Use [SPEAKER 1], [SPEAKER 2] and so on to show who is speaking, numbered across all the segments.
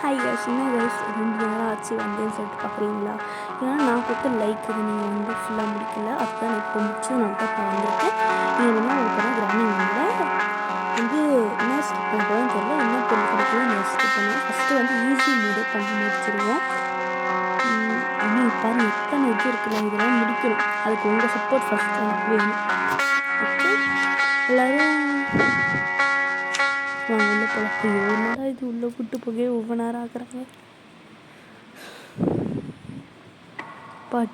[SPEAKER 1] Hi guys, என்ன guys 2 நேரம் ஆச்சு வந்தேன்னு சொல்லிட்டு பார்க்குறீங்களா? ஏன்னா நான் கொடுத்த லைக் இதை நீங்கள் வந்து ஃபுல்லாக முடிக்கல. அதுதான் நான் இப்போ முடிச்சது. நான் தான் இப்போ வந்திருக்கேன். நீங்கள் என்ன ஒரு பண்ணால் கிராமிங் வந்து என்ன ஸ்கிப் பண்ணுறோன்னு தெரியல. என்ன பொருள் கிடைக்கணும் நான் ஸ்கிப் பண்ணுவேன். ஃபஸ்ட்டு வந்து ஈஸி மூடே பண்ணி முடிச்சிடுவோம். இன்னும் பாருங்கள் எத்தனை இது இருக்குல்ல, இதெல்லாம் முடிக்கணும். அதுக்கு உங்கள் சப்போர்ட் ஃபஸ்ட்டு எனக்கு வேணும். ஓகே, எல்லோரும் வாங்க உள்ள போகலாம். ஐயோ என்னடா இது உள்ளே கூட்டு போகவே ஒவ்வொரு நேரம் ஆக்குறாங்க.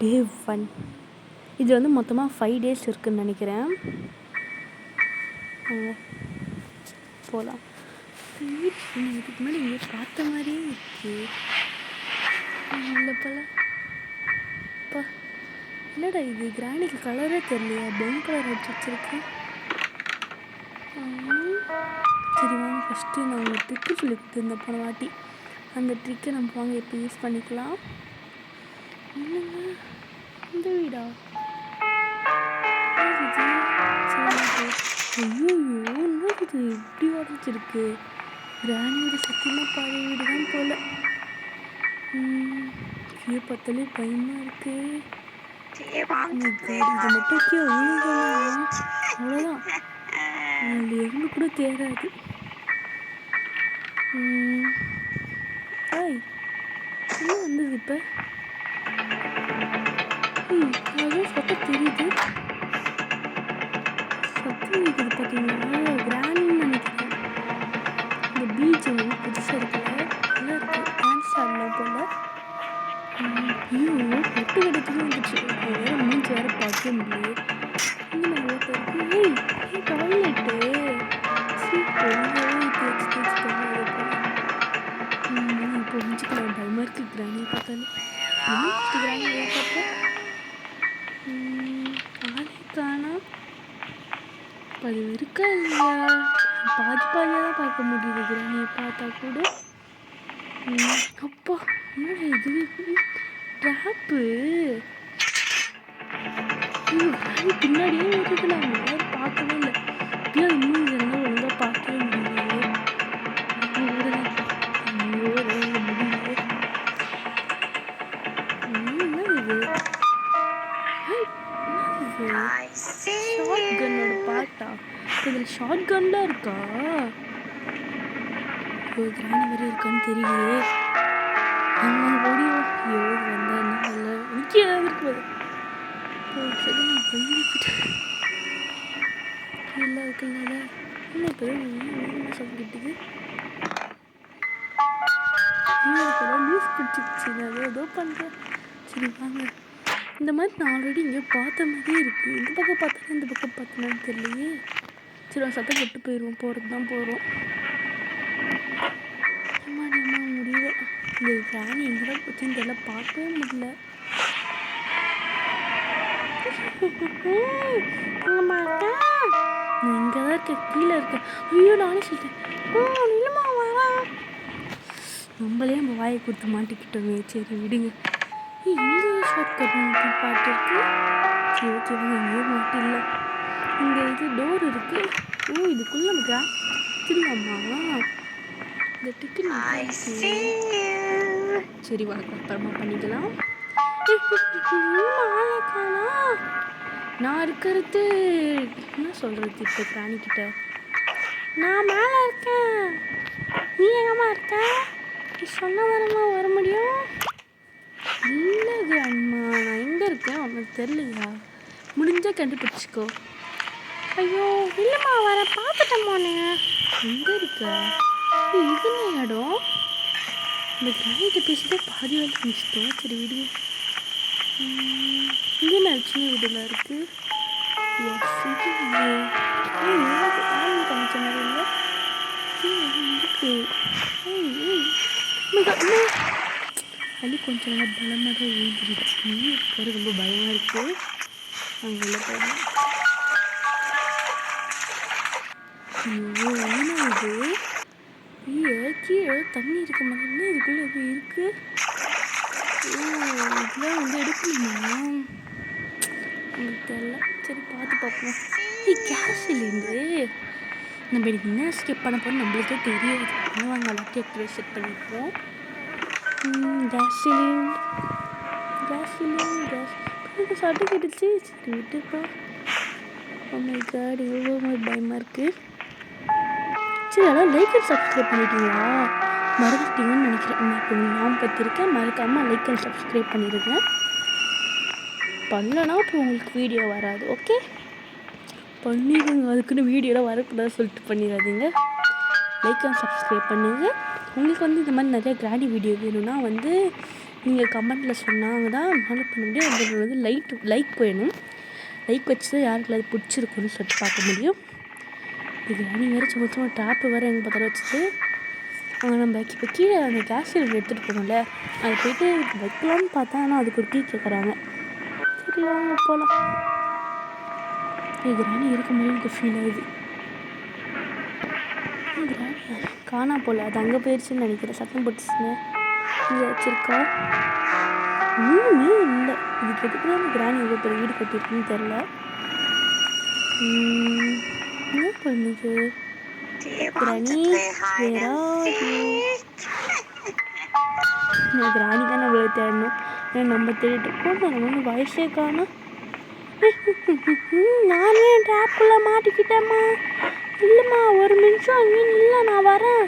[SPEAKER 1] டே 1 இது வந்து மொத்தமாக 5 days இருக்குதுன்னு நினைக்கிறேன். போகலாம். இதுக்கு முன்னாடி இங்கே பார்த்த மாதிரியே இருக்கு. உள்ள போகலாம். அப்பா என்னடா இது கிராணிக்கு கலரே தெரியலையா? ப்ரௌன் கலர் வச்சிருக்கு. சரி வாங்க, ஃபஸ்ட்டு நான் ஒரு ட்ரிக்கு சொல்லி கொடுத்துருந்தேன் போன வாட்டி. அந்த ட்ரிக்கை நம்ம வாங்க இப்போ யூஸ் பண்ணிக்கலாம். என்னங்க இந்த வீடா? ஐயோ என்ன இது இப்படி உடஞ்சிருக்கு? கிராணியோட சத்தியமாக பழைய வீடு தான் போல. கீழே பார்த்தாலே பயமாக இருக்கு. இது மட்டும் கீழே அவ்வளோதான், அதில் எறும்பு கூட தேராது. ஏய் என்ன வந்தது இப்போ? அதுவும் சத்தம் தெரியுது. சத்தம் இருக்குது பார்த்தீங்களா? கிராண்டின்னு நினைக்கிறேன். இந்த பீச் வந்து புதுசாக இருக்குல்ல, நல்லா இருக்குது. டான்ஸ் ஆடலாம் போல். ஐயோ ஒட்டு கடைக்கு வந்துச்சு. வேறு மூஞ்சி வேறு பார்க்க முடியல. இங்கே நான் ஓட்ட இருக்கு. ஏய் டாய்லெட்டு இப்போ முடிச்சுக்கலாம். பயமாக இருக்குது கிராணியை பார்த்தாலும். கிராணியை பார்த்தா ஆளே காணா. இப்போ அது இருக்கா இல்லையா? பாதியாக தான் பார்க்க முடியுது கிராணியை பார்த்தா கூட. அப்பா என்னடா இது ட்ராப்பு? கிராணி பின்னாடியே வருது. நான் யாரும் பார்க்கவே இல்லை. ஏன் இன்னும் இதெல்லாம் ஒழுங்காக பார்க்கவே முடியலையே. ஷார்ட் கன்னோட பாட்டா? இதில் ஷார்ட் கன்லாம் இருக்கா? ஒரு கிராணி வரை இருக்கான்னு தெரியலையே. ஓடியோ ஐயோ வந்தா என்ன இல்லை முக்கியம் இருக்குது. சரி நான் பண்ணிக்கிட்டேன். இல்லை இருக்குல்ல இன்னும் இப்போ சொல்லிக்கிட்டுது. லூஸ் பிடிச்சிருச்சு. நான் ஏதோ பண்ணுறேன். சரி வாங்க. இந்த மாதிரி நான் ஆல்ரெடி இங்கே பார்த்த மாதிரியே இருக்குது. இந்த பக்கம் பார்த்தேன்னா இந்த பக்கம் பார்த்தேனான்னு தெரியலையே. சரி சத்தம் போட்டு போயிடுவோம். போகிறது தான் போகிறோம். அம்மா முடியல. இந்த கிராணி எங்கே தான் போச்சுன்னு தெரியல. பார்க்கவே முடியல. நான் இங்கே தான் இருக்கேன், கீழே இருக்கேன். ஐயோ நானே சொல்லிட்டேன். இல்லைம்மா வரா. நம்மளே நம்ம வாயை கொடுத்து மாட்டிக்கிட்டோமே. சரி விடுங்க. இங்கே ஷார்ட் கட் பாட்டு இருக்கு. சரி சரி எங்கேயோ மாட்டில்லை. இங்கே இது டோர் இருக்கு. இதுக்குள்ள நமக்கு இல்லைம்மா இந்த டிக்கெட். சரி வாங்க அப்புறமா பண்ணிக்கலாம். நான் இருக்கிறது என்ன சொல்கிறது இப்போ கிராணிக்கிட்ட? நான் மேலே இருக்கேன். நீ எங்கம்மா இருக்க? நீ சொன்ன வரமா வர முடியும்? இல்லை அம்மா நான் எங்கே இருக்கேன் உனக்கு தெரியலையா? முடிஞ்சால் கண்டுபிடிச்சிக்கோ. ஐயோ இல்லைம்மா வர பார்த்துட்டேன் போனே. எங்கே இருக்க? இதுன்னு இடம். இந்த கிராணிகிட்ட பேசிட்டே பாதி வேலை முடிச்சிட்டோம். சரி விடுங்க. இங்கே சின்ன வீடுலாம் இருக்குது. காமிச்ச மாதிரி இல்லை இருக்கு. அது கொஞ்சம் நல்லா பலமாக தான் எழுதிடுது. ரொம்ப பயமாக இருக்குது. அங்கே உள்ள போகணும். ஐயோ என்ன இது? கீழே தண்ணி இருக்க மாதிரி இதுக்குள்ளே எப்படி இருக்குது? இதெல்லாம் வந்து எடுக்கணுமா? உங்களுக்கு தெரியல. சரி பார்த்து பார்ப்போம். கேஸ் சிலிண்டரு நம்ம எனக்கு என்ன ஸ்கிப் பண்ண போகிறோம் நம்மளுக்கே தெரியாது. வாங்க எல்லாத்தையும் எடுத்து செட் பண்ணிப்போம். கேஸ் சட்டை கட்டுச்சு. சரி விட்டுப்பா. மை காட் எவ்வளோ பயமாக இருக்குது. சரி அதான் லைக் அண்ட் சப்ஸ்கிரைப் பண்ணிட்டீங்களா? மறந்துட்டீங்கன்னு நினைக்கிறேன். இப்போ நான் பற்றிருக்கேன். மறக்காமல் லைக் அண்ட் சப்ஸ்கிரைப் பண்ணிடுங்க. பண்ணலன்னா இப்போ உங்களுக்கு வீடியோ வராது. ஓகே பண்ணிடுங்க. அதுக்குன்னு வீடியோலாம் வரக்கூடாது சொல்லிட்டு பண்ணிடாதீங்க. லைக் அண்ட் சப்ஸ்கிரைப் பண்ணுங்கள். உங்களுக்கு இந்த மாதிரி நிறைய கிராண்டி வீடியோ வேணும்னா நீங்கள் கமெண்ட்டில் சொன்னாங்க தான் என்னால் பண்ண முடியும். உங்களுக்கு லைக் வேணும். லைக் வச்சு தான் யாருக்கு அது பிடிச்சிருக்குன்னு சொல்லிட்டு பார்க்க முடியும். இது கிராணி வேறு சும்மா டாப்பு வேறு எங்கே பார்த்தாலும் வச்சுட்டு நம்ம இப்போ கீழே அந்த கேஸ் சிலிண்டர் எடுத்துகிட்டு போகணும்ல, அதை போய்ட்டு வைக்கலான்னு பார்த்தா ஆனால் அதுக்கு ஒரு டீ கேட்குறாங்க. சரி வாங்க போகலாம். கிராணி இருக்க மாதிரி எனக்கு ஃபீல் ஆகுது. கிராணி காணா போல், அது அங்கே போயிடுச்சுன்னு நினைக்கிறேன். சத்தம் போட்டுச்சுன்னு இங்கே வச்சுருக்கா. ஒன்றுமே இல்லை. இதுக்கு எதுக்கு தான் கிராணி இவ்வளோ பெரிய வீடு கட்டியிருக்குன்னு தெரில. என்ன பண்ணுது கிராணி? கிராணி தான் நம்மளை தேடணும். ஏன்னா நம்ம தேடிட்டு இருக்கோம். நம்ம ஒன்று வயசே காணோம். நானே ட்ராப்புக்குள்ளே மாட்டிக்கிட்டேம்மா. இல்லைம்மா ஒரு நிமிஷம் அங்கே இல்லை, நான் வரேன்.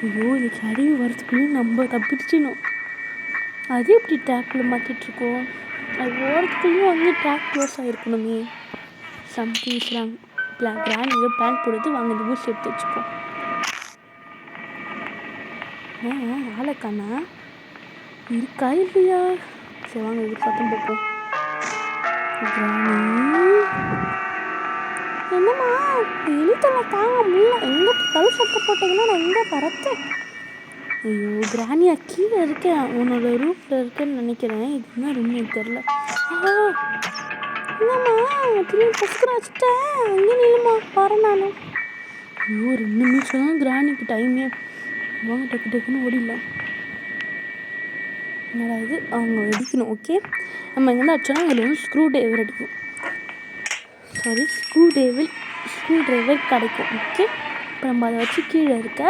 [SPEAKER 1] ஐயோ இதுக்கு அருவி வரத்துக்குள்ளேயும் நம்ம தப்பிச்சிடணும். அது எப்படி ட்ராப்பில் மாற்றிட்டுருக்கோம்? அது ஓரத்துக்குள்ளேயும் ட்ராக் க்ளோஸ் ஆகிருக்கணுமே. Something's wrong. கிராண்ட் ஏதோ பிளான் போடுறது. வாங்க இந்த ஊசி எடுத்து வச்சுப்போம். ஆளக்கானா இருக்கா இல்லையா? சரி வாங்க இது சத்தம் போப்போம். என்னம்மா எழுத்தலை தாங்க முடியல. எங்கே பார்த்தாலும் சத்தம் போட்டிங்கன்னா நான் எங்கே பறத்தேன். ஐயோ கிராணியா கீழே இருக்கேன். உன்னோட ரூமில் இருக்கேன்னு நினைக்கிறேன். இது என்ன ரூம்னு எனக்கு தெரில. என்னம்மா திரும்பி பசுக்கிற வச்சுட்டேன். அங்கே நில்லுமா வரேன் நான். ஐயோ 2 நிமிஷம் தான் கிராணிக்கு டைமே. வாங்க டக்கு டக்குன்னு ஓடிடலாம். என்னடா இது அவங்க அடிக்கணும். ஓகே நம்ம எங்கே அடிச்சோன்னா அதில் ஸ்க்ரூ ட்ரைவர் கிடைக்கும். ஓகே இப்போ நம்ம அதை வச்சு கீழே இருக்க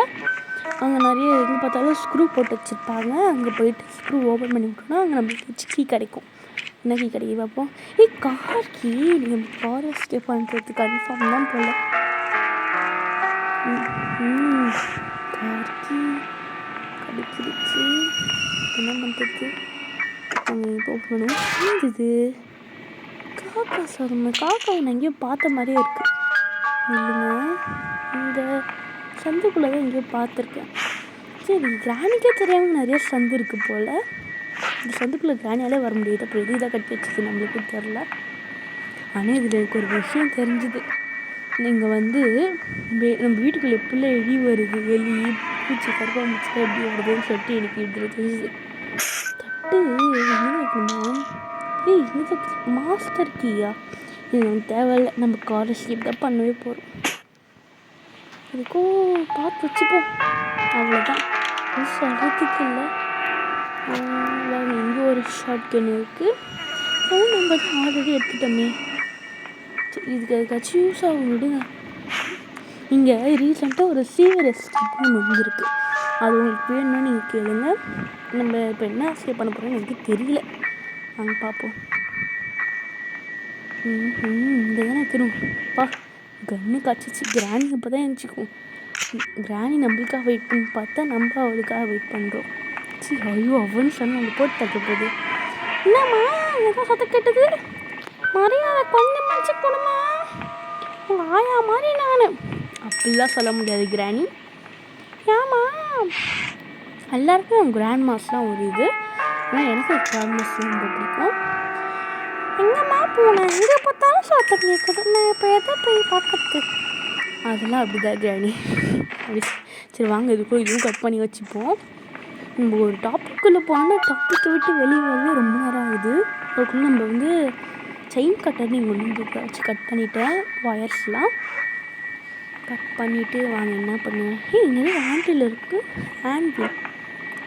[SPEAKER 1] அங்கே நிறைய எங்கே பார்த்தாலும் ஸ்க்ரூ போட்டு வச்சுருப்பாங்க. அங்கே போயிட்டு ஸ்க்ரூ ஓப்பன் பண்ணி விட்டோம்னா அங்கே நம்மளுக்கு வச்சு கீ கிடைக்கும். என்ன கீ கிடைக்கும் பார்ப்போம். Car key. நம்ம கார் எஸ்கேப் பண்ணுறது கன்ஃபார்ம் தான் போல. கார் கீ கிடைச்சிருச்சு. என்ன பண்ணுறது? அவங்க போகணும். இது காக்கா சாதம். காக்காவை நான் எங்கேயோ பார்த்த மாதிரியே இருக்குது. இல்லைங்க இந்த சந்துக்குள்ளே தான் எங்கேயோ பார்த்துருக்கேன். சரி கிராணிக்கே தெரியாமல் நிறைய சந்து இருக்குது போல். இந்த சந்துக்குள்ளே கிராணியாலே வர முடியாது. அப்புறம் எது இதாக கட்டி வச்சுது நம்மளுக்கு தெரில. ஆனால் இதில் எனக்கு ஒரு விஷயம் தெரிஞ்சுது. நீங்கள் நம்ம வீட்டுக்குள்ளே எப்படிலாம் எலி வருது, எலி பூச்சி கருப்பாம்பூச்சி எப்படி வருதுன்னு சொல்லிட்டு எனக்கு இதில் தெரிஞ்சுது. தட்டு என்ன வைக்கணுமா? இது மாஸ்டர் கீயா? இது நமக்கு தேவையில்லை. நம்ம காரை ஸ்லிப் தான் பண்ணவே போகிறோம். இதுக்கும் பார்த்து வச்சுப்போம். அவ்வளோதான். இது சொல்கிறதுக்கு இல்லை. இங்கே ஒரு ஷார்ட் கன் இருக்குது. அதுவும் நம்ம தான் ஆல்ரெடி எடுத்துட்டோமே. இதுக்கு அதுக்காச்சும் யூஸ் ஆகும். விடுங்க. இங்கே ரீசெண்டாக ஒரு சீவர் எஸ்கேப் ஒன்று வந்துருக்கு. அது உங்களுக்கு வேணும்னா நீங்கள் கேளுங்க. நம்ம இப்போ என்ன எஸ்கேப் பண்ண போகிறோம்னு எனக்கு தெரியல. வாங்க பார்ப்போம். இங்கே தானே வைக்கணும். கன்று காய்ச்சிச்சு. கிராணி அப்போ தான் எழுச்சிக்கும். கிராணி நம்மளுக்காக வெயிட் பண்ணி பார்த்தா நம்ம அவளுக்காக வெயிட் பண்ணுறோம். சரி ஐயோ அவன்னு சொன்ன அவங்க போட்டு தட்ட போகுது. என்னம்மா ஏதோ சத்தம் கேட்டது? மரியாதை கொஞ்சம் மனுச்சு கொடுமா. உங்கள் ஆயா மாதிரி நான் அப்படிலாம் சொல்ல முடியாது கிராணி. ஏமா எல்லாருக்கும் கிராண்ட் மாஸ்லாம் ஒரு இது. ஆனால் எனக்கு கிராண்ட் மாஸ் ரொம்ப பிடிக்கும். எங்கம்மா போனேன்? எங்கே பார்த்தாலும் சத்தம் கேட்குது. நான் இப்போ எதை போய் பார்க்கறது? அதெல்லாம் அப்படிதான் கிராணி. சரி வாங்க இதுவும் கட் பண்ணி வச்சுப்போம். நம்ம ஒரு டாப்பிக்குள்ளே போனால் டாப்பிக்கை விட்டு வெளியே வரவே ரொம்ப நேரம் ஆகுது. அதுக்குள்ளே நம்ம செயின் கட்டர் நீங்கள் ஒன்று வச்சு கட் பண்ணிவிட்டேன். ஒயர்ஸ்லாம் கட் பண்ணிவிட்டு வாங்க என்ன பண்ணுவேன். இங்கே ஹேண்டில் இருக்குது. ஹேண்டில்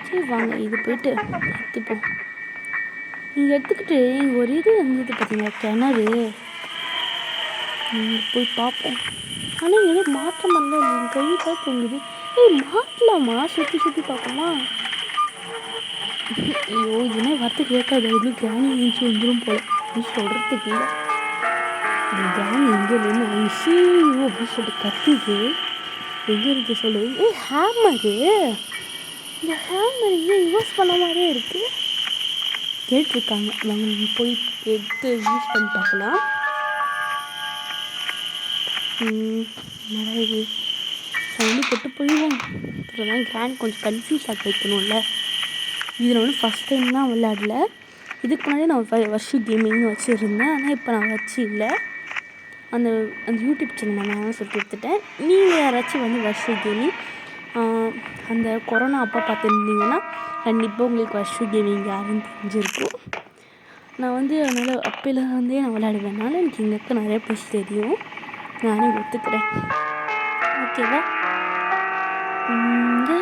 [SPEAKER 1] சரி வாங்க இது போய்ட்டு எடுத்துப்போம். நீங்கள் எடுத்துக்கிட்டு இங்கே ஒரு இது இருந்தது பார்த்தீங்களா கிணறு. போய் பார்ப்போம். ஆனால் ஏதோ மாற்ற மாதிரிலாம் இல்லை, என் கை தான் தொங்குது. ஏய் மாட்டலாமா? சுற்றி சுற்றி பார்க்கலாமா? ஐயோ இதுனா வார்த்தை கேட்காது, அது கிராணி ஏஞ்சி வந்துடும் போல அப்படின்னு சொல்கிறதுக்கு இல்லை. இந்த கிராணி எங்கே இல்லைன்னு ஐசியூ அப்படின்னு சொல்லிட்டு கத்துது. எங்கே இருக்கு சொல்லுது. ஏய் ஹேமரு, இந்த ஹேமர் இங்கே யூஸ் பண்ண மாதிரியே இருக்குது. கேட்டிருக்காங்க, நாங்கள் போய் எடுத்து யூஸ் பண்ணி பார்க்கலாம். நிறைய சவுண்டு போட்டு போயிடுவோம். அப்புறம் தான் கிராண்ட் கொஞ்சம் கன்ஃபியூஸ் ஆகி வைக்கணும்ல. இதில் வந்து ஃபஸ்ட் டைம் தான் விளையாடல. இதுக்கு முன்னாடி நான் வர்ஷு கேமிங்னு வச்சுருந்தேன், ஆனால் இப்போ நான் வச்சு இல்லை. அந்த யூடியூப் சேனல் நான் சொல்லிட்டு எடுத்துட்டேன். நீங்கள் யாராச்சும் வந்து வர்ஷு கேமிங் அந்த கொரோனா அப்போ பார்த்துருந்தீங்கன்னா கண்டிப்பாக உங்களுக்கு வர்ஷு கேமிங் யாருன்னு தெரிஞ்சிருக்கும். நான் வந்து அதனால் அப்போலேருந்தே நான் விளையாடுவேனால எனக்கு எங்களுக்கு நிறைய பேர் தெரியும். நானே ஒத்துக்கிறேன், ஓகேவா?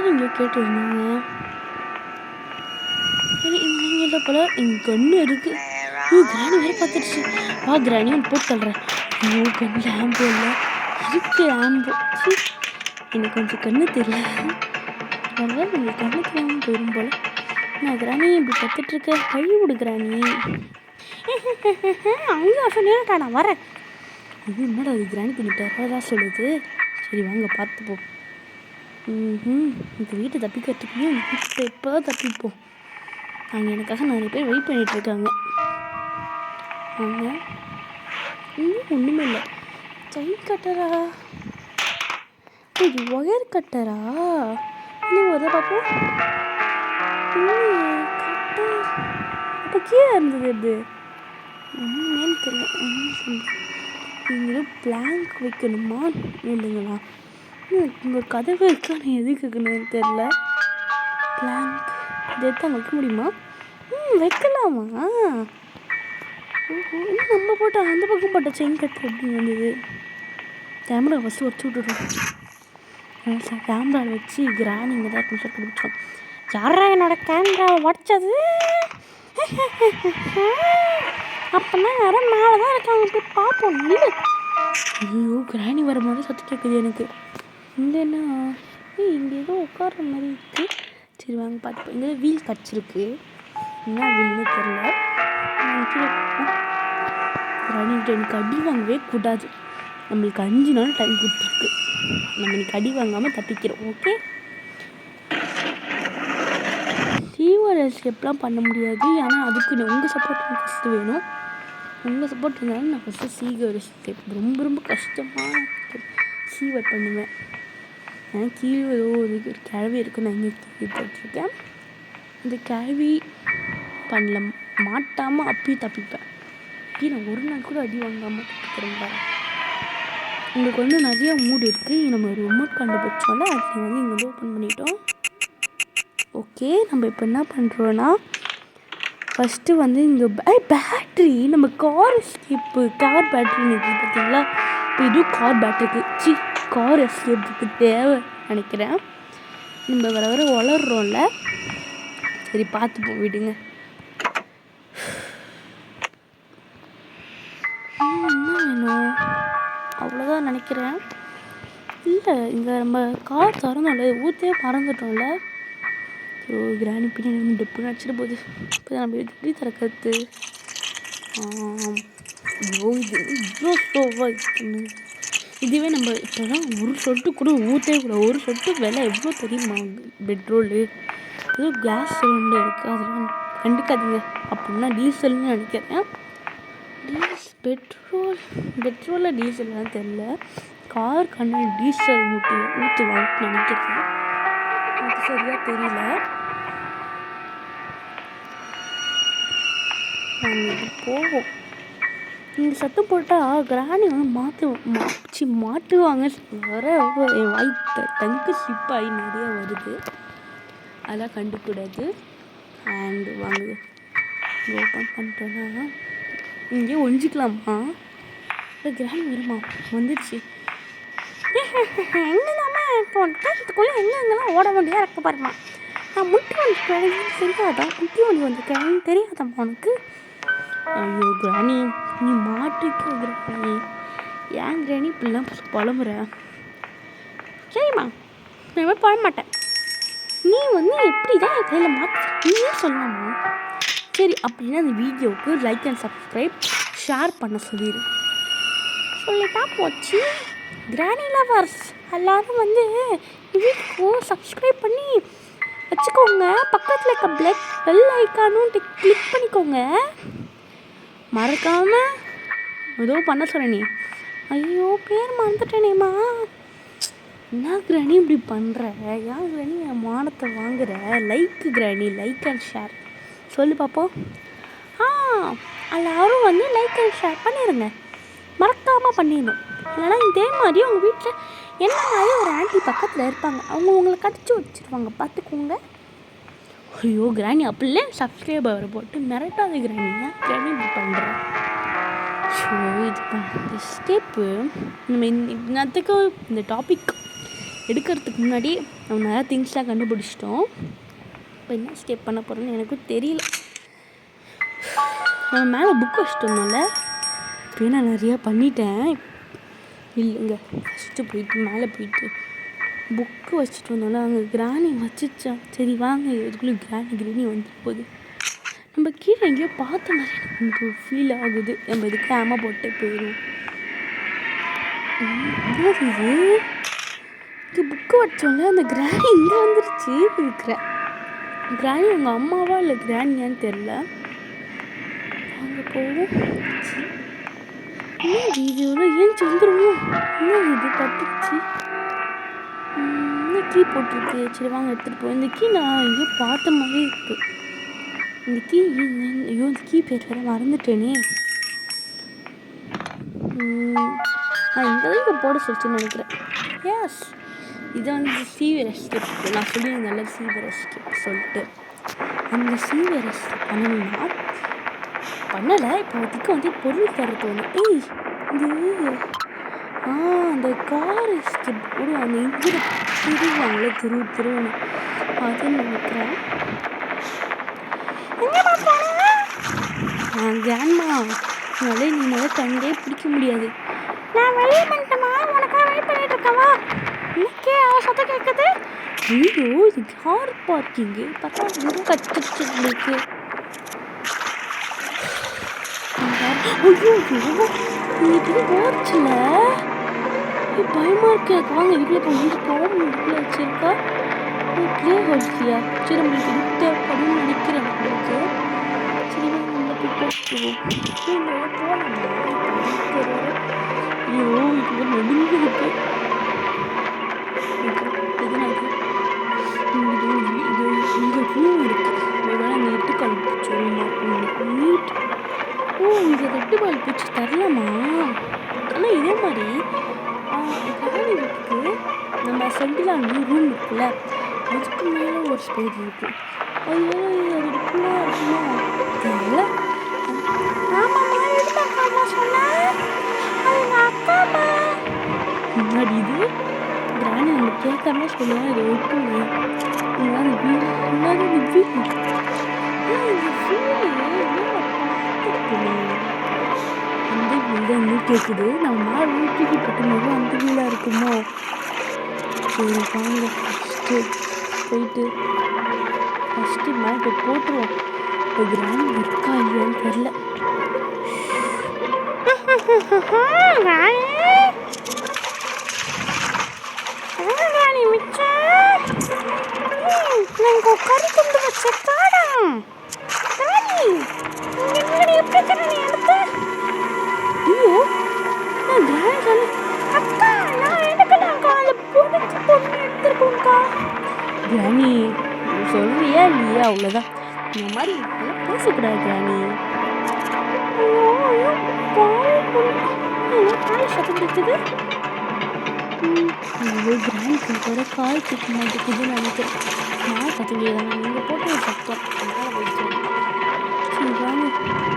[SPEAKER 1] நீங்கள் கேட்டுருந்தாங்க. சரி நீங்கள் இல்லை போல் எங்கள் கண்ணு இருக்குது. கிராணி வேறு பார்த்துடுச்சு. வா கிராணி ஒன்று போட்டு தள்ளுறேன். ஐயோ கண்ணில் ஆம்பு இல்லை இருக்கு ஆம்பு. சரி எனக்கு கொஞ்சம் கண்ணு தெரியல, அதனால் உங்களுக்கு கண்ணு தெரியாமல் போயிடும் போல். நான் கிராணி இப்படி கற்றுட்ருக்கேன், கை விடு கிராணி. அங்கே சொன்னேன்டா நான் வரேன். இது என்னடா அது கிராணி கொஞ்சம் டெரராக சொல்லுது. சரி வாங்க பார்த்துப்போம். இந்த வீட்டை தப்பிக்கிறதுக்குள்ளே வீட்டை எப்போ தப்பிப்போம். நாங்கள் எனக்காக நிறைய பேர் வெயிட் பண்ணிகிட்ருக்காங்க. அவங்க இன்னும் ஒன்றுமே இல்லை. செயின் கட்டரா, இது ஒயர் கட்டரா? இன்னும் ஒரு பார்ப்போம். கட்டர் அப்போ கீழே இருந்தது. அது ஒன்றுமே தெரியல. ஒன்றும் சொல்லு. நீங்களும் பிளாங்க் வைக்கணுமா இல்லைங்களா? இங்கே ஒரு கதவு இருக்கா, நான் எதுக்கு இருக்குன்னு தெரில. பிளாங்க் இதை எடுத்து அங்கே வைக்க முடியுமா? வைக்கலாமா? ஓஹோ, இன்னும் நம்ம போட்ட அந்த பக்கம் போட்ட செயின் கட்டு எப்படி வந்தது? கேமரா ஃபஸ்ட்டு வச்சு விட்டுடுறோம். கேமராவில் வச்சு கிரானிங்க தான் கொஞ்சம் கண்டுபிடிச்சோம். யாரா என்னோடய கேமராவை உடச்சது? அப்போனா யாரும் மேலே தான் இருக்காங்க, போய் பார்ப்போம். இல்லை ஐயோ கிராணி வர மாதிரி சத்து கேட்குது எனக்கு. இங்கே என்ன இங்கே ஏதோ உட்கார்ற மாதிரி இருக்குது. சரி வாங்க பார்த்துப்போம். இங்கே வீல் கடிச்சிருக்கு, என்ன வீல்னு தெரில. கிராணிகிட்ட எனக்கு அடி வாங்கவே கூடாது. நம்மளுக்கு 5 நாள் டைம் கொடுத்துருக்கு. நம்ம இன்னைக்கு அடி வாங்காமல் தப்பிக்கிறோம், ஓகே? சீவர் எஸ்கேப்லாம் பண்ண முடியாது, ஆனால் அதுக்கு உங்கள் சப்போர்ட் எனக்கு ஃபஸ்ட்டு வேணும். உங்கள் சப்போர்ட் இருந்தாலும் நான் ஃபஸ்ட்டு சீவர் எஸ்கேப் ரொம்ப ரொம்ப கஷ்டமாக சீவர் பண்ணுவேன். ஏன்னா கீழே ஏதோ ஒரு கிழவி இருக்குன்னு நான் இங்கே போட்டிருக்கேன். இந்த கிழவி பண்ணல மாட்டாமல் அப்பயும் தப்பிப்பேன். நான் ஒரு நாள் கூட அடி வாங்காமல் தப்பிக்கிறேன். உங்களுக்கு வந்து நிறைய மூடு இருக்குது. நம்ம ரிமோட் கண்டுபிடிச்சோம்ல, அதை வந்து இங்கே வந்து ஓப்பன் பண்ணிட்டோம். ஓகே, நம்ம இப்போ என்ன பண்ணுறோன்னா ஃபஸ்ட்டு வந்து இங்கே பேட்ரி, நம்ம கார் எஸ்கேப்பு கார் பேட்ரின்னு இருக்குது பார்த்தீங்களா? இப்போ இதுவும் கார் பேட்ரிக்கு கார் எஸ்கேப்புக்கு தேவை நினைக்கிறேன். நம்ம வர வர வளர்றோம்ல, சரி பார்த்துப்போம் விடுங்க. என்ன வேணும் அவ்வளோதான் நினைக்கிறேன். இல்லை இங்கே நம்ம கார் திறந்தோம்ல, ஊற்றே மறந்துட்டோம்ல. ஸோ கிராணி பின்னாடி வந்து டெப்புன்னு அடிச்சிட்டு போகுது. இப்போ நம்ம எப்படி திறக்கிறது? ஐயோ இது இவ்வளோ ஸ்லோவாக இருக்குன்னு. இதுவே நம்ம இப்போ தான் ஒரு சொட்டு கூட ஊற்றே கூட. ஒரு சொட்டு விலை எவ்வளோ தெரியுமா? பெட்ரோலு ஏதோ கேஸ் சிலிண்டர் இருக்குது, அதெல்லாம் கண்டுக்காதீங்க. அப்படின்னா டீசல்னு நினைக்கிறேன். பெட்ரோலில் டீசல்லாம் தெரில. கார் கண்ணாடி டீசல் ஊற்றுவாங்கன்னு நினைக்கிறேன், எனக்கு சரியாக தெரியல. நாங்கள் போவோம். நீங்கள் சத்தம் போட்டால் கிராணி வந்து மாட்டுவாங்க வர என் வாய் டங்கு ஸ்லிப்பாகி நிறையா வருது, அதெல்லாம் கண்டுக்கூடாது. அண்டு வாங்க ஓப்பன் பண்ணிட்டோன்னா இங்கே ஒழிஞ்சிக்கலாமா? கிராணி வருமா? வந்துடுச்சு. எங்கேதாம்மா இதுக்குள்ளே எங்கெங்கெல்லாம் ஓட வேண்டியதாக இருக்க பாருமா. நான் முட்டி வண்டி கிழங்கு தெரியாதான், குட்டி வண்டி வந்து கிழங்கு தெரியாதாம்மா உனக்கு? ஐயோ கிராணி நீ மாட்டிக்க கிராணி. ஏன் கிராணி இப்படிலாம் புலம்புற? சரிம்மா, நான் போட மாட்டேன். நீ எப்படி தான் என் கையில் மாற்ற நீயே சொல்லலாமா? சரி, அப்படின்னா அந்த வீடியோவுக்கு லைக் அண்ட் சப்ஸ்கிரைப் ஷேர் பண்ண சொல்லிட்டா போச்சு. கிராணி லவர்ஸ் எல்லோரும் வீடியோக்கு சப்ஸ்கிரைப் பண்ணி வச்சுக்கோங்க. பக்கத்தில் இருக்க பெல் ஐக்கானும் கிளிக் பண்ணிக்கோங்க. மறக்காமல் ஏதோ பண்ண சொல்ல நீ. ஐயோ, பேர் மறந்துட்டேனேம்மா. என்ன கிராணி இப்படி பண்ணுற? ஏன் கிராணி என் மானத்தை வாங்குற? கிராணி லைக் அண்ட் ஷேர் சொல்லு பார்ப்போம். எல்லோரும் லைக் அண்ட் ஷேர் பண்ணிடுங்க. மறக்காமல் பண்ணிடணும். இல்லைனா இதே மாதிரி உங்கள் வீட்டில் என்ன மாதிரி ஒரு ஆண்டி பக்கத்தில் இருப்பாங்க. அவங்க உங்களை கடிச்சு வச்சுருவாங்க, பார்த்துக்கோங்க. ஐயோ கிராணி, அப்படிலே சப்ஸ்கிரைபர் போட்டு மிரட்டாத கிராணி. ஏன் கிராணி இப்படி பண்ணுறேன்? ஸோ இது ஸ்டெப்பு நம்ம இன்னத்துக்கு இந்த டாபிக் எடுக்கிறதுக்கு முன்னாடி நம்ம நிறையா திங்ஸ்லாம் கண்டுபிடிச்சிட்டோம். இப்போ என்ன ஸ்டெப் பண்ண போகிறோன்னு எனக்கும் தெரியல. நம்ம மேலே புக் வச்சுட்டு வந்தோம்ல, இப்போ நான் நிறையா பண்ணிட்டேன். இல்லைங்க, ஃபஸ்ட்டு போயிட்டு மேலே போயிட்டு புக்கு வச்சுட்டு வந்தோம்ல, அங்கே கிராணி வச்சுச்சா. சரி வாங்க, இதுக்குள்ளே கிராணி வந்துட்டு போகுது. நம்ம கீழே எங்கேயோ பார்த்த மாதிரி எனக்கு ஃபீல் ஆகுது. நம்ம இதுக்கு ஆமை போட்டே போயிடும். இது புக்கு வச்சோம்ல, அந்த கிராணி இங்கே வந்துருச்சு. இருக்கிற கிராணி உங்கள் அம்மாவா இல்லை கிராணியான்னு தெரில. அங்கே போகும். என்ன வீடியோவில் ஏன் வந்துருவோம்? என்ன இது பட்டுச்சு? என்ன கீ போட்டிருக்கு? சரி வாங்க எடுத்துகிட்டு போய். இந்த கீ நான் எங்கேயோ பார்த்த மாதிரி இருக்குது. இந்த கீ ஐயோ, இந்த கீ பேர் வேறு மறந்துட்டேனே. இங்கே தான் இங்கே போட சொல்லிச்சுன்னு நினைக்கிறேன். எஸ், இது சீவியர் எஸ்கேப். நான் சொல்லியிருந்தேன்ல சீவியர் எஸ்கேப் சொல்லிட்டு. அந்த சீவியர் எஸ்கேப் பண்ணணும்னா பண்ணலை. இப்போதைக்கு பொருள் தரத்து இது அந்த கார் எஸ்கேப் கூட அந்த இன்ஜினை திருவாங்களே திருவணும் அதுன்னு நினைக்கிறேன். கிராண்ட்மா, என்னால் நீ கண்டே பிடிக்க முடியாது. நான் வெளியே பண்ணிட்டேமா, உனக்காக வெயிட் பண்ணிட்டு இருக்கவா? இன்னைக்கே சத்தம் கேட்குது. ஐயோ, இது கார் பார்க்கிங்கு. பார்த்தா ரொம்ப கச்சிச்சு இருக்கு. ஐயோ, இன்னைக்கு போச்சுல, பயமா இருக்கு எனக்கு. வாங்க இதுக்குள்ளே போகும். இதுக்குள்ளே வச்சிருக்கா ப்ளே ஹவுஸ்லையா? சரி, நம்மளுக்கு இருக்க அப்படின்னு நினைக்கிறேன். நம்மளுக்கு சரி நம்ம போட்டுருவோம். ஐயோ, இது நெடுங்கிருக்கு. இங்கே ரூம் இருக்கு. ஒருவேளை அந்த எட்டுக்கால் பூச்சி நீட். இங்கே எட்டுக்கால் பூச்சி தரலாமா? ஆனால் இதே மாதிரி கிராணி வீட்டுக்கு நம்ம செண்டிலான்னு ரூம் இருக்குல்ல, அதுக்கு மேலே ஒரு ஸ்பேஸ் இருக்கும். ஐயோ, அது இருக்குமா இருக்குமா தெரியல. முன்னாடி இது கிராணி நம்ம கேட்காம சொல்லுவேன். இது ஒட்டுமே முன்னாடி வீடு அந்த வீடு இன்னும் கேட்குது. நம்ம மேலே வீட்டுக்கு போட்டும்போது அந்த வீடாக இருக்குமோ? சரி வாங்க, போயிட்டு ஃபஸ்ட்டு மேலே போட்டுருவோம். இப்போ கிராணி இருக்கா இல்லையான்னு தெரில. கிராணி மிச்சம் கறி துண்டு வச்ச காடம். கிராணி எப்படி கிராணி எடுத்த? ஐயோ, நான் கிராணி சொல்லி அக்கா, நான் எடுக்கலாம்க்கா. அந்த பொண்ணு எடுத்துருக்கோங்க்கா. கிராணி சொல்றியா இல்லையா? அவ்வளோதான். இந்த மாதிரி பேசக்கூடாது கிராணி. கால் சத்தம் இருக்குது. கிராணிக்கு கூட கால் கேட்க மாட்டேங்குதுன்னு நினைக்கிறேன். நான் கற்றுக்கலாம். நீங்கள் போட்டு ஒரு சத்தம் அதனால் போயிடுச்சு. சரி வாங்க,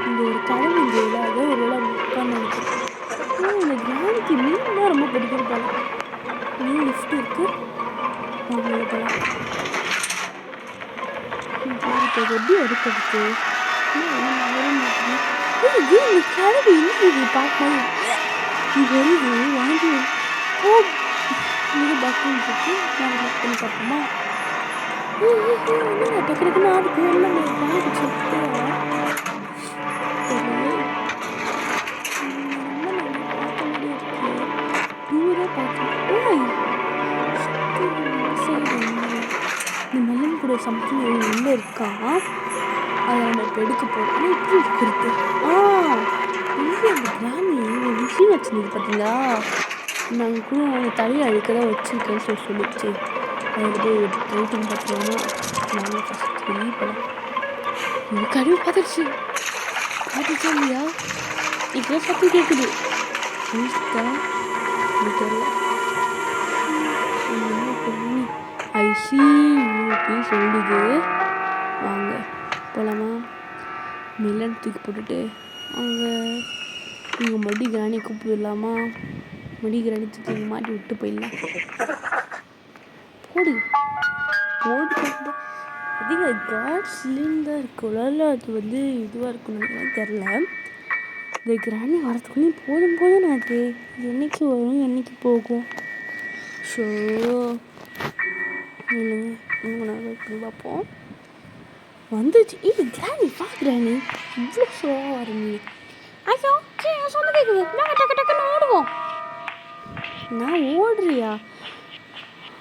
[SPEAKER 1] இங்கே ஒரு கடல் இங்கே இல்லாத ஒரு வேளை உட்காந்து நினைக்கிறேன். இந்த கிராணிக்கு மீன் தான் ரொம்ப பிடிக்கும் போல. மீன் லிஃப்ட் இருக்குது. அவங்கள போகலாம். இப்போ எப்படி எடுக்கிறதுக்கு இந்த கிழவி இன்னும் இது பார்க்கணும். இது வருது வாங்கி ஓ இது பாத்ரூம் போட்டு நான் லாக் பண்ணி பார்ப்போமா டக்கு டக்குன்னு ஆடுக்கு எல்லாம் கிராணிக்கு சொல்லிட்டு இந்த மல்லன் கூட சம்திங் உள்ளே இருக்கா அதை நம்ம இப்போ எடுக்க போகிறோம் ஆனால் இப்படி இருக்கிறது இங்கே அந்த கிராமி ஒரு மிஷின் வச்சுருந்தது பார்த்தீங்களா நாங்கள் கூட அவங்க தலையை அழுக்க தான் வச்சுருக்கேன்னு சொல்லிச்சு அதை வந்து ரைட்டிங் பார்த்தோம்னா நாங்கள் ஃபஸ்ட் வெளியே போகலாம் எனக்கு கழுவி பார்த்துருச்சு இல்லையா இப்போதான் சத்தம் கேட்குது தெரியல ஐசி அப்படின்னு சொல்லுது வாங்க போகலாமா மில்லன் தூக்கி போட்டுட்டு அவங்க இங்கே மடி கிராணி கூப்பிடலாமா மடி கிராணி தூக்கி மாட்டி விட்டு போயிடலாம் போடு போடு அதிக காட்ஸ்லேருந்து தான் இருக்கும்ல அது வந்து இதுவாக இருக்குன்னு தெரில இந்த கிராணி வரத்துக்குள்ளேயும் போதும் எனக்கு என்னைக்கு வரும் என்னைக்கு போகும் ஸோ இல்லைங்க பார்ப்போம் வந்துச்சு இது கிராணி கிராணி இவ்வளோ ஸ்லோவாக வரீங்க ஐயோ சொன்ன கேட்குது நாங்கள் டக்கு டக்குன்னு ஓடுவோம் நான் ஓடுறியா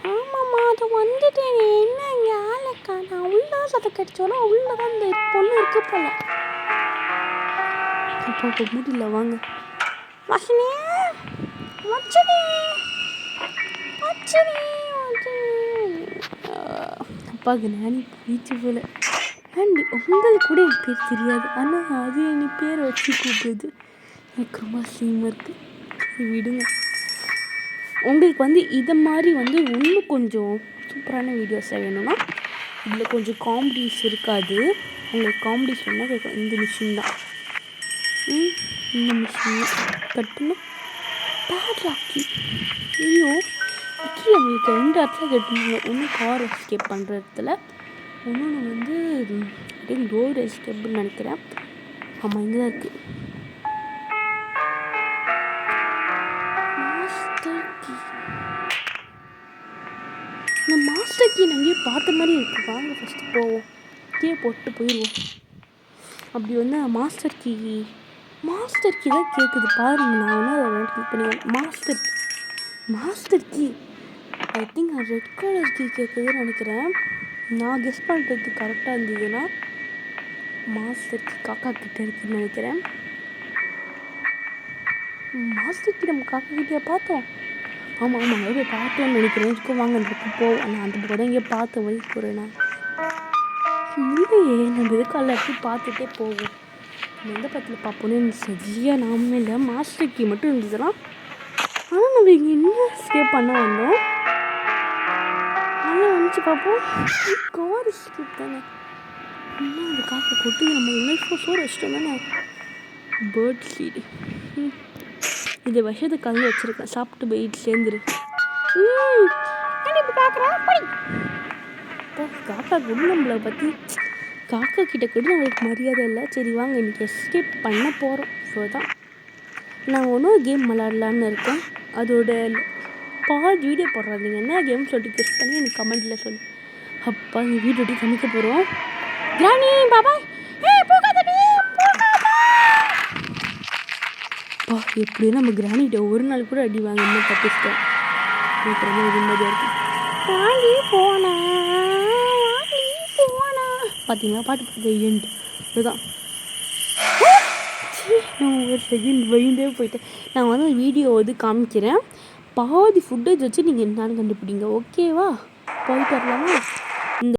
[SPEAKER 1] ஆமாம்மா அதை வந்துட்டேன் என்ன இங்கே ஆளக்கா நான் உள்ளே சத்தம் கடிச்சோன்னா உள்ளே தான் இந்த பொண்ணு இருக்கு போல அப்பா இப்போ முடியல வாங்க மச்சினே மச்சினே மச்சினே அப்பாவுக்கு நானே போயிடுச்சு போல அண்ட் உங்களுக்கு கூட என் பேர் தெரியாது ஆனால் அது என் பேரை வச்சு கூப்பிடுது எனக்கு ரொம்ப அசிங்கமாக இருக்குது விடுங்க உங்களுக்கு வந்து இதை மாதிரி வந்து இன்னும் கொஞ்சம் சூப்பரான வீடியோஸாக வேணும்னா இதில் கொஞ்சம் காமெடிஸ் இருக்காது உங்களுக்கு காமெடிஸ் வேணால் கேட்கும் இந்த மிஷின் தான் இந்த மிஷின் கட்டுன்னு பேட்லாக்கி ஐயோ கீ அவங்களுக்கு 2 இடத்துல கட்டுனாங்க ஒன்று கார் எஸ்கேப் பண்ணுற இடத்துல இன்னொன்று வந்து அப்படியே டோர் எஸ்கேப்னு நினைக்கிறேன் ஆமாம் இங்கே தான் இருக்குது இந்த மாஸ்டர் கீ நாங்கள் பார்த்த மாதிரி இருக்குது வாங்க ஃபஸ்ட்டு போவோம் கீழே போட்டு போயிடுவோம் அப்படி வந்து மாஸ்டர் கீ தான் கேட்குது பாருங்கள் நான் வந்து அதை கிளிக் பண்ணி master key I think red colour key கேட்குதுன்னு நினைக்கிறேன் நான் கெஸ் பண்ணுறது கரெக்டாக இருந்ததுன்னா மாஸ்டர் கீ காக்கா கிட்டே இருக்குதுன்னு நினைக்கிறேன் மாஸ்டர் கீ நம்ம காக்கா கிட்டே பார்த்தோம் ஆமாம் எப்படி பார்த்தோன்னு நினைக்கிறேன் இதுக்கும் வாங்க அந்த பக்கம் போவோம் நான் அந்த பக்கம் தான் இங்கே பார்த்த வழி போகிறேன் நான் இல்லையே நம்ம இதுக்கு எல்லாத்தையும் பார்த்துட்டே போவோம் நம்ம எந்த பக்கத்தில் பார்ப்போன்னு எனக்கு சரியாக நாமே இல்லை மாஸ்டர் கீ மட்டும் இருந்ததுன்னா ஆனால் நம்ம இங்கே என்ன ஸ்கேப் பண்ண வந்தோம் ஆனால் நினச்சி பார்ப்போம் கார் ஸ்கேப் தானே இன்னும் அந்த காக்கை கொட்டி நம்ம இன்னும் சோறு வச்சிட்டோம் தானே பேர்ட் சீடு இதை விஷத்தை கலந்து வச்சுருக்கேன் சாப்பிட்டு போயிட்டு சேர்ந்துரு இப்போ பார்க்குறேன் காக்கா கூட நம்மளை பற்றி காக்கா கிட்ட கூட நம்மளுக்கு மரியாதை இல்லை சரி வாங்க இன்றைக்கி எஸ்கேப் பண்ண போகிறோம் ஸோ தான் நான் ஒன்றும் கேம் விளாட்லான்னு இருக்கேன் அதோட பாதி வீடியோ போடுறேன் நீங்கள் என்ன கேம் சொல்லிட்டு கெஸ் பண்ணி எனக்கு கமெண்ட்டில் சொல்லு அப்பா இந்த வீடியோ எப்படி சமைக்க போகிறோம் கிராணி பாபா அப்பா எப்படியும் நம்ம கிராணிகிட்ட ஒரு நாள் கூட அடி வாங்க இன்னும் தப்பிச்சிட்டோம் ரொம்ப நிம்மதியாக இருக்கும் வாங்கி போனா பார்த்தீங்களா பாட்டு பார்த்து எண்ட் இதுதான் நான் ஒரு செகண்ட் பயந்தே போயிட்டேன் நான் வந்து வீடியோ வந்து காமிக்கிறேன் பாதி ஃபுட்டேஜ் வச்சு நீங்கள் என்னான்னு கண்டுபிடிங்க ஓகேவா போயிட்டு வரலாமா